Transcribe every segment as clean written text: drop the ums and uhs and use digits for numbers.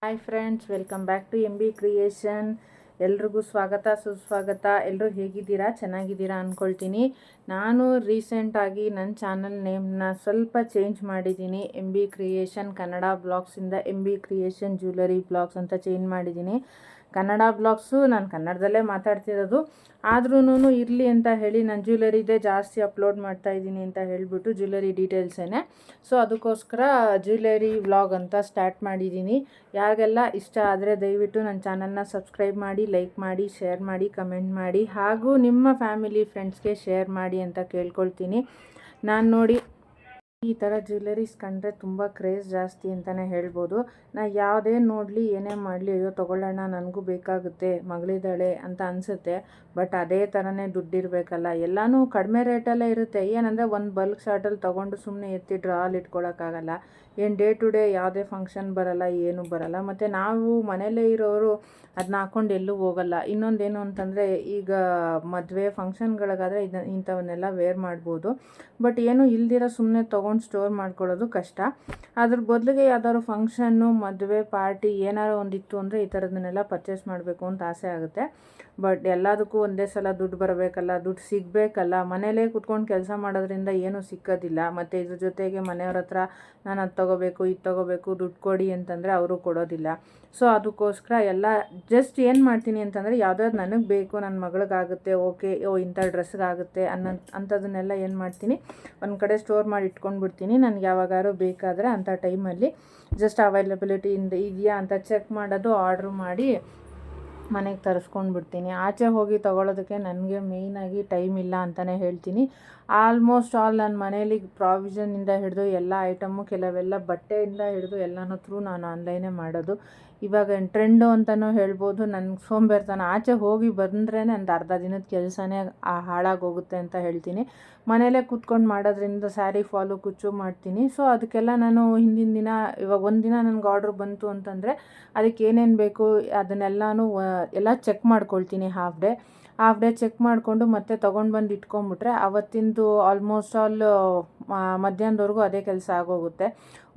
Hi friends, welcome back to M B creation. ಎಲ್ರಿಗೂ ಸ್ವಾಗತ ಸುಸ್ವಾಗತ. ಎಲ್ಲರೂ ಹೇಗಿದ್ದೀರಾ? ಚೆನ್ನಾಗಿದ್ದೀರಾ ಅಂದ್ಕೊಳ್ತೀನಿ. ನಾನು ರೀಸೆಂಟಾಗಿ ನನ್ನ ಚಾನಲ್ ನೇಮ್ನ ಸ್ವಲ್ಪ ಚೇಂಜ್ ಮಾಡಿದ್ದೀನಿ. ಎಂ ಬಿ ಕ್ರಿಯೇಷನ್ ಕನ್ನಡ ಬ್ಲಾಗ್ಸಿಂದ M B creation jewellery blogs ಅಂತ ಚೇಂಜ್ ಮಾಡಿದ್ದೀನಿ. ಕನ್ನಡ ಬ್ಲಾಗ್ಸು ನಾನು ಕನ್ನಡದಲ್ಲೇ ಮಾತಾಡ್ತಿರೋದು, ಆದ್ರೂ ಇರಲಿ ಅಂತ ಹೇಳಿ ನಾನು ಜ್ಯುವೆಲರಿದೇ ಜಾಸ್ತಿ ಅಪ್ಲೋಡ್ ಮಾಡ್ತಾಯಿದ್ದೀನಿ ಅಂತ ಹೇಳಿಬಿಟ್ಟು ಜ್ಯುವೆಲರಿ ಡೀಟೇಲ್ಸೇನೆ. ಸೊ ಅದಕ್ಕೋಸ್ಕರ ಜ್ಯುವೆಲರಿ ವ್ಲಾಗ್ ಅಂತ ಸ್ಟಾರ್ಟ್ ಮಾಡಿದ್ದೀನಿ. ಯಾರಿಗೆಲ್ಲ ಇಷ್ಟ ಆದರೆ ದಯವಿಟ್ಟು ನನ್ನ ಚಾನಲ್ನ ಸಬ್ಸ್ಕ್ರೈಬ್ ಮಾಡಿ, ಲೈಕ್ ಮಾಡಿ, ಶೇರ್ ಮಾಡಿ, ಕಮೆಂಟ್ ಮಾಡಿ, ಹಾಗೂ ನಿಮ್ಮ ಫ್ಯಾಮಿಲಿ ಫ್ರೆಂಡ್ಸ್ಗೆ ಶೇರ್ ಮಾಡಿ ಅಂತ ಕೇಳ್ಕೊಳ್ತೀನಿ. ನಾನು ನೋಡಿ ಈ ಥರ ಜ್ಯುವೆಲರೀಸ್ ಕಂಡ್ರೆ ತುಂಬ ಕ್ರೇಜ್ ಜಾಸ್ತಿ ಅಂತಲೇ ಹೇಳ್ಬೋದು. ನಾ ಯಾವುದೇ ನೋಡಲಿ ಏನೇ ಮಾಡಲಿ, ಅಯ್ಯೋ ತೊಗೊಳ್ಳೋಣ, ನನಗೂ ಬೇಕಾಗುತ್ತೆ, ಮಗಳಿದ್ದಾಳೆ ಅಂತ ಅನಿಸುತ್ತೆ. ಬಟ್ ಅದೇ ಥರನೇ ದುಡ್ಡಿರಬೇಕಲ್ಲ. ಎಲ್ಲನೂ ಕಡಿಮೆ ರೇಟಲ್ಲೇ ಇರುತ್ತೆ. ಏನಂದರೆ ಒಂದು ಬಲ್ಕ್ ಶಾರ್ಟಲ್ಲಿ ತೊಗೊಂಡು ಸುಮ್ಮನೆ ಎತ್ತಿ ಡ್ರಾಲ್ ಇಟ್ಕೊಳ್ಳೋಕ್ಕಾಗಲ್ಲ. ಏನು ಡೇ ಟು ಡೇ ಯಾವುದೇ ಫಂಕ್ಷನ್ ಬರೋಲ್ಲ, ಏನೂ ಬರೋಲ್ಲ. ಮತ್ತು ನಾವು ಮನೇಲೇ ಇರೋರು ಅದನ್ನ ಹಾಕ್ಕೊಂಡು ಎಲ್ಲೂ ಹೋಗಲ್ಲ. ಇನ್ನೊಂದೇನು ಅಂತಂದರೆ, ಈಗ ಮದುವೆ ಫಂಕ್ಷನ್ಗಳಿಗಾದರೆ ಇಂಥವನ್ನೆಲ್ಲ ವೇರ್ ಮಾಡ್ಬೋದು. ಬಟ್ ಏನು ಇಲ್ದಿರೋ ಸುಮ್ಮನೆ ತೊಗೊಂಡು ಸ್ಟೋರ್ ಮಾಡ್ಕೊಳ್ಳೋದು ಕಷ್ಟ. ಅದ್ರ ಬದಲಿಗೆ ಯಾವ್ದಾದ್ರು ಫಂಕ್ಷನ್ನು, ಮದುವೆ, ಪಾರ್ಟಿ ಏನಾರು ಒಂದಿತ್ತು ಅಂದರೆ ಈ ಥರದನ್ನೆಲ್ಲ ಪರ್ಚೇಸ್ ಮಾಡಬೇಕು ಅಂತ ಆಸೆ ಆಗುತ್ತೆ. ಬಟ್ ಎಲ್ಲದಕ್ಕೂ ಒಂದೇ ಸಲ ದುಡ್ಡು ಬರಬೇಕಲ್ಲ, ದುಡ್ಡು ಸಿಗಬೇಕಲ್ಲ. ಮನೇಲೇ ಕುತ್ಕೊಂಡು ಕೆಲಸ ಮಾಡೋದ್ರಿಂದ ಏನೂ ಸಿಕ್ಕೋದಿಲ್ಲ. ಮತ್ತು ಇದ್ರ ಜೊತೆಗೆ ಮನೆಯವ್ರ ಹತ್ರ ನಾನು ಅದು ತೊಗೋಬೇಕು, ಇದು ತೊಗೋಬೇಕು, ದುಡ್ಡು ಕೊಡಿ ಅಂತಂದರೆ ಅವರು ಕೊಡೋದಿಲ್ಲ. ಸೊ ಅದಕ್ಕೋಸ್ಕರ ಎಲ್ಲ ಜಸ್ಟ್ ಏನು ಮಾಡ್ತೀನಿ ಅಂತಂದರೆ, ಯಾವುದಾದ್ರು ನನಗೆ ಬೇಕು, ನನ್ನ ಮಗಳಿಗಾಗುತ್ತೆ, ಓಕೆ, ಇಂಥ ಡ್ರೆಸ್ಗಾಗುತ್ತೆ ಅಂಥದನ್ನೆಲ್ಲ ಏನು ಮಾಡ್ತೀನಿ, ಒಂದು ಕಡೆ ಸ್ಟೋರ್ ಮಾಡಿ ಇಟ್ಕೊಂಡ್ಬಿಡ್ತೀನಿ. ನನಗೆ ಯಾವಾಗಾದ್ರು ಬೇಕಾದರೆ ಅಂಥ ಟೈಮಲ್ಲಿ ಜಸ್ಟ್ ಅವೈಲಬಿಲಿಟಿ ಇದೆಯಾ ಅಂತ ಚೆಕ್ ಮಾಡೋದು, ಆರ್ಡ್ರ್ ಮಾಡಿ ಮನೆಗೆ ತರಿಸ್ಕೊಂಡು ಬಿಡ್ತೀನಿ. ಆಚೆ ಹೋಗಿ ತೊಗೊಳೋದಕ್ಕೆ ನನಗೆ ಮೇಯ್ನಾಗಿ ಟೈಮ್ ಇಲ್ಲ ಅಂತಲೇ ಹೇಳ್ತೀನಿ. ಆಲ್ಮೋಸ್ಟ್ ಆಲ್ ನನ್ನ ಮನೇಲಿ ಪ್ರಾವಿಷನಿಂದ ಹಿಡಿದು ಎಲ್ಲ ಐಟಮು, ಕೆಲವೆಲ್ಲ ಬಟ್ಟೆಯಿಂದ ಹಿಡಿದು ಎಲ್ಲನೂ ನಾನು ಆನ್ಲೈನೇ ಮಾಡೋದು. ಇವಾಗ ಟ್ರೆಂಡು ಅಂತಲೂ ಹೇಳ್ಬೋದು. ನನಗೆ ಸೋಂಬೇರಿತನ. ಆಚೆ ಹೋಗಿ ಬಂದ್ರೇ ಒಂದು ಅರ್ಧ ದಿನದ ಕೆಲಸನೇ ಹಾಳಾಗೋಗುತ್ತೆ ಅಂತ ಹೇಳ್ತೀನಿ. ಮನೇಲೇ ಕೂತ್ಕೊಂಡು ಮಾಡೋದ್ರಿಂದ ಸ್ಯಾರಿ ಫಾಲು, ಕುಚ್ಚು ಮಾಡ್ತೀನಿ. ಸೊ ಅದಕ್ಕೆಲ್ಲ ನಾನು ಹಿಂದಿನ ದಿನ, ಇವಾಗ ಒಂದು ದಿನ ನನಗೆ ಆರ್ಡ್ರ್ ಬಂತು ಅಂತಂದರೆ ಅದಕ್ಕೆ ಏನೇನು ಬೇಕು ಅದನ್ನೆಲ್ಲನೂ ಎಲ್ಲ ಚೆಕ್ ಮಾಡ್ಕೊಳ್ತೀನಿ. ಹಾಫ್ ಡೇ ಚೆಕ್ ಮಾಡಿಕೊಂಡು ಮತ್ತೆ ತೊಗೊಂಡು ಬಂದು ಇಟ್ಕೊಂಡ್ಬಿಟ್ರೆ ಅವತ್ತಿಂದು ಆಲ್ಮೋಸ್ಟ್ ಆಲ್ ಮಧ್ಯಾಹ್ನದವರೆಗೂ ಅದೇ ಕೆಲಸ ಆಗೋಗುತ್ತೆ.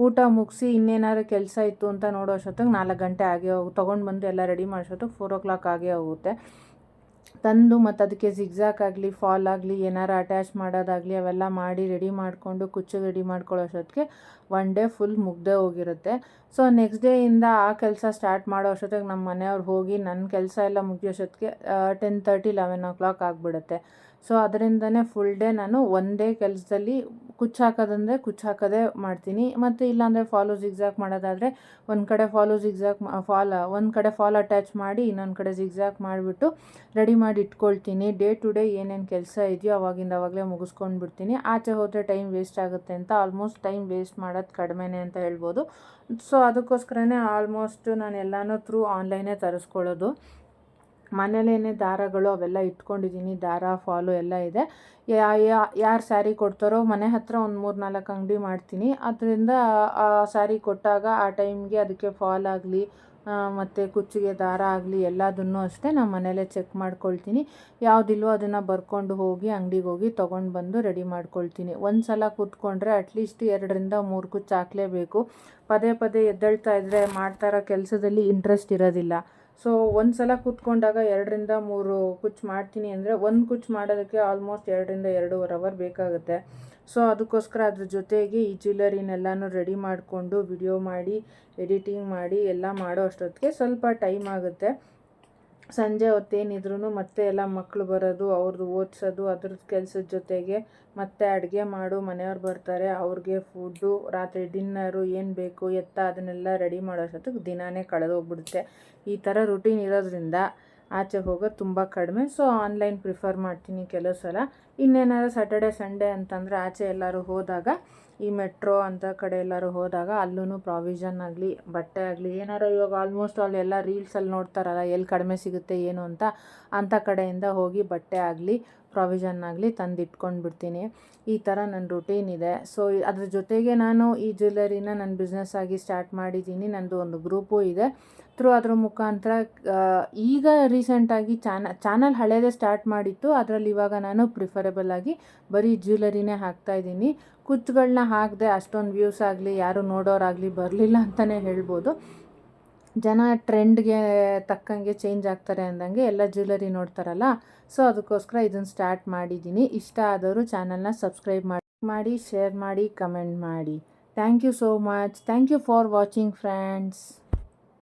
ಊಟ ಮುಗಿಸಿ ಇನ್ನೇನಾದ್ರು ಕೆಲಸ ಇತ್ತು ಅಂತ ನೋಡೋ ಅಷ್ಟೊತ್ತಿಗೆ 4 ಗಂಟೆ ತೊಗೊಂಡು ಬಂದು ಎಲ್ಲ ರೆಡಿ ಮಾಡೋಷ್ಟೊತ್ತಿಗೆ 4 o'clock ಆಗೇ ಹೋಗುತ್ತೆ. ತಂದು ಮತ್ತು ಅದಕ್ಕೆ ಜಿಗ್ಜಾಕ್ ಆಗಲಿ, ಫಾಲ್ ಆಗಲಿ, ಏನಾರು ಅಟ್ಯಾಚ್ ಮಾಡೋದಾಗಲಿ ಅವೆಲ್ಲ ಮಾಡಿ ರೆಡಿ ಮಾಡಿಕೊಂಡು ಕುಚ್ಚು ರೆಡಿ ಮಾಡ್ಕೊಳ್ಳೋ ಅಷ್ಟೊತ್ತಿಗೆ ಒನ್ ಡೇ ಫುಲ್ ಮುಗ್ದೇ ಹೋಗಿರುತ್ತೆ. ಸೊ ನೆಕ್ಸ್ಟ್ ಡೇಯಿಂದ ಆ ಕೆಲಸ ಸ್ಟಾರ್ಟ್ ಮಾಡೋ ಅಷ್ಟೊತ್ತಿಗೆ ನಮ್ಮ ಮನೆಯವ್ರು ಹೋಗಿ ನನ್ನ ಕೆಲಸ ಎಲ್ಲ ಮುಗಿಯೋಷ್ಟೊತ್ತಿಗೆ 10:30, 11 o'clock ಆಗಿಬಿಡುತ್ತೆ. ಸೊ ಅದರಿಂದನೇ ಫುಲ್ ಡೇ ನಾನು ಒಂದೇ ಕೆಲಸದಲ್ಲಿ ಕುಚ್ಚು ಹಾಕೋದೇ ಮಾಡ್ತೀನಿ. ಮತ್ತು ಇಲ್ಲಾಂದರೆ ಫಾಲು ಜಿಗ್ಜಾಕ್ ಮಾಡೋದಾದರೆ ಒಂದು ಕಡೆ ಒಂದು ಕಡೆ ಫಾಲ್ ಅಟ್ಯಾಚ್ ಮಾಡಿ ಇನ್ನೊಂದು ಕಡೆ ಜಿಗ್ಜಾಕ್ ಮಾಡಿಬಿಟ್ಟು ರೆಡಿ ಮಾಡಿ ಇಟ್ಕೊಳ್ತೀನಿ. ಡೇ ಟು ಡೇ ಏನೇನು ಕೆಲಸ ಇದೆಯೋ ಅವಾಗಲೇ ಮುಗಿಸ್ಕೊಂಡು ಬಿಡ್ತೀನಿ. ಆಚೆ ಹೋದರೆ ಟೈಮ್ ವೇಸ್ಟ್ ಆಗುತ್ತೆ ಅಂತ ಆಲ್ಮೋಸ್ಟ್ ಟೈಮ್ ವೇಸ್ಟ್ ಮಾಡೋದು ಕಡಿಮೆನೇ ಅಂತ ಹೇಳ್ಬೋದು. ಸೊ ಅದಕ್ಕೋಸ್ಕರನೇ ಆಲ್ಮೋಸ್ಟ್ ನಾನು ಎಲ್ಲನೂ ಆನ್ಲೈನೇ ತರಿಸ್ಕೊಳ್ಳೋದು. ಮನೇಲೇ ದಾರಗಳು ಅವೆಲ್ಲ ಇಟ್ಕೊಂಡಿದ್ದೀನಿ. ದಾರ, ಫಾಲು ಎಲ್ಲ ಇದೆ. ಯಾರು ಸ್ಯಾರಿ ಕೊಡ್ತಾರೋ ಮನೆ ಹತ್ರ ಒಂದು 3-4 ಅಂಗಡಿ ಮಾಡ್ತೀನಿ. ಅದರಿಂದ ಆ ಸ್ಯಾರಿ ಕೊಟ್ಟಾಗ ಆ ಟೈಮ್ಗೆ ಅದಕ್ಕೆ ಫಾಲ್ ಆಗಲಿ ಮತ್ತು ಕುಚ್ಚಿಗೆ ದಾರ ಆಗಲಿ ಎಲ್ಲದನ್ನೂ ಅಷ್ಟೇ ನಾನು ಮನೇಲೇ ಚೆಕ್ ಮಾಡ್ಕೊಳ್ತೀನಿ. ಯಾವುದಿಲ್ವೋ ಅದನ್ನು ಬರ್ಕೊಂಡು ಹೋಗಿ ಅಂಗಡಿಗೆ ಹೋಗಿ ತೊಗೊಂಡು ಬಂದು ರೆಡಿ ಮಾಡ್ಕೊಳ್ತೀನಿ. ಒಂದು ಸಲ ಕೂತ್ಕೊಂಡ್ರೆ ಅಟ್ಲೀಸ್ಟ್ 2-3 ಕುಚ್ಚು ಹಾಕಲೇಬೇಕು. ಪದೇ ಎದ್ದೇಳ್ತಾ ಇದ್ದರೆ ಮಾಡ್ತಾ ಇರೋ ಕೆಲಸದಲ್ಲಿ ಇಂಟ್ರೆಸ್ಟ್ ಇರೋದಿಲ್ಲ. ಸೊ ಒಂದು ಸಲ ಕೂತ್ಕೊಂಡಾಗ 2-3 ಕುಚ್ಚು ಮಾಡ್ತೀನಿ ಅಂದರೆ ಒಂದು ಕುಚ್ಚು ಮಾಡೋದಕ್ಕೆ ಆಲ್ಮೋಸ್ಟ್ 2-2.5 hour ಬೇಕಾಗುತ್ತೆ. ಸೊ ಅದಕ್ಕೋಸ್ಕರ ಅದ್ರ ಜೊತೆಗೆ ಈ ಜ್ಯುವೆಲರಿನೆಲ್ಲನೂ ರೆಡಿ ಮಾಡಿಕೊಂಡು ವಿಡಿಯೋ ಮಾಡಿ, ಎಡಿಟಿಂಗ್ ಮಾಡಿ ಎಲ್ಲ ಮಾಡೋ ಅಷ್ಟೊತ್ತಿಗೆ ಸ್ವಲ್ಪ ಟೈಮ್ ಆಗುತ್ತೆ. ಸಂಜೆ ಹೊತ್ತೇನಿದ್ರೂ ಮತ್ತೆ ಎಲ್ಲ ಮಕ್ಕಳು ಬರೋದು, ಅವ್ರದ್ದು ಓದಿಸೋದು, ಅದ್ರದ್ದು ಕೆಲಸದ ಜೊತೆಗೆ ಮತ್ತೆ ಅಡುಗೆ ಮಾಡು, ಮನೆಯವ್ರು ಬರ್ತಾರೆ, ಅವ್ರಿಗೆ ಫುಡ್ಡು, ರಾತ್ರಿ ಡಿನ್ನರು ಏನು ಬೇಕು ಅದನ್ನೆಲ್ಲ ರೆಡಿ ಮಾಡೋ ಅಷ್ಟೊತ್ತಿಗೆ ದಿನಾನೇ ಕಳೆದೋಗ್ಬಿಡುತ್ತೆ. ಈ ಥರ ರುಟೀನ್ ಇರೋದ್ರಿಂದ ಆಚೆ ಹೋಗೋದು ತುಂಬ ಕಡಿಮೆ. ಸೊ ಆನ್ಲೈನ್ ಪ್ರಿಫರ್ ಮಾಡ್ತೀನಿ ಕೆಲವು ಸಲ. ಇನ್ನೇನಾದ್ರು ಸ್ಯಾಟರ್ಡೆ ಸಂಡೇ ಅಂತಂದರೆ ಆಚೆ ಎಲ್ಲರೂ ಹೋದಾಗ, ಈ ಮೆಟ್ರೋ ಅಂಥ ಕಡೆ ಎಲ್ಲರೂ ಹೋದಾಗ ಅಲ್ಲೂ ಪ್ರಾವಿಷನ್ ಆಗಲಿ, ಬಟ್ಟೆ ಆಗಲಿ, ಏನಾರು ಇವಾಗ ಆಲ್ಮೋಸ್ಟ್ ಆಲ್ ಎಲ್ಲ ರೀಲ್ಸಲ್ಲಿ ನೋಡ್ತಾರಲ್ಲ ಎಲ್ಲಿ ಕಡಿಮೆ ಸಿಗುತ್ತೆ ಏನು ಅಂತ, ಅಂಥ ಕಡೆಯಿಂದ ಹೋಗಿ ಬಟ್ಟೆ ಆಗಲಿ, ಪ್ರಾವಿಷನ್ ಆಗಲಿ ತಂದು ಇಟ್ಕೊಂಡು ಬಿಡ್ತೀನಿ. ಈ ಥರ ನನ್ನ ರುಟೀನ್ ಇದೆ. ಸೊ ಅದ್ರ ಜೊತೆಗೆ ನಾನು ಈ ಜ್ಯುವೆಲರಿನ ನನ್ನ ಬಿಸ್ನೆಸ್ ಆಗಿ ಸ್ಟಾರ್ಟ್ ಮಾಡಿದ್ದೀನಿ. ನನ್ನದು ಒಂದು ಗ್ರೂಪು ಇದೆ. ಅದ್ರ ಮುಖಾಂತರ ಈಗ ರೀಸೆಂಟಾಗಿ ಚಾನಲ್ ಹಳೇದೇ ಸ್ಟಾರ್ಟ್ ಮಾಡಿತ್ತು. ಅದರಲ್ಲಿ ಇವಾಗ ನಾನು ಪ್ರಿಫರೇಬಲ್ ಆಗಿ ಬರೀ ಜ್ಯುವೆಲರಿನೇ ಹಾಕ್ತಾಯಿದ್ದೀನಿ. ಕುಚ್ಚುಗಳನ್ನ ಹಾಕಿದೆ ಅಷ್ಟೊಂದು ವ್ಯೂಸ್ ಆಗಲಿ, ಯಾರು ನೋಡೋರಾಗಲಿ ಬರಲಿಲ್ಲ ಅಂತಲೇ ಹೇಳ್ಬೋದು. ಜನ ಟ್ರೆಂಡ್ಗೆ ತಕ್ಕಂಗೆ ಚೇಂಜ್ ಆಗ್ತಾರೆ ಅಂದಂಗೆ ಎಲ್ಲ ಜ್ಯುವೆಲರಿ ನೋಡ್ತಾರಲ್ಲ, ಸೊ ಅದಕ್ಕೋಸ್ಕರ ಇದನ್ನು ಸ್ಟಾರ್ಟ್ ಮಾಡಿದ್ದೀನಿ. ಇಷ್ಟ ಆದವರು ಚಾನಲ್ನ ಸಬ್ಸ್ಕ್ರೈಬ್ ಮಾಡಿ, ಶೇರ್ ಮಾಡಿ, ಕಮೆಂಟ್ ಮಾಡಿ. Thank you so much. Thank you for watching friends.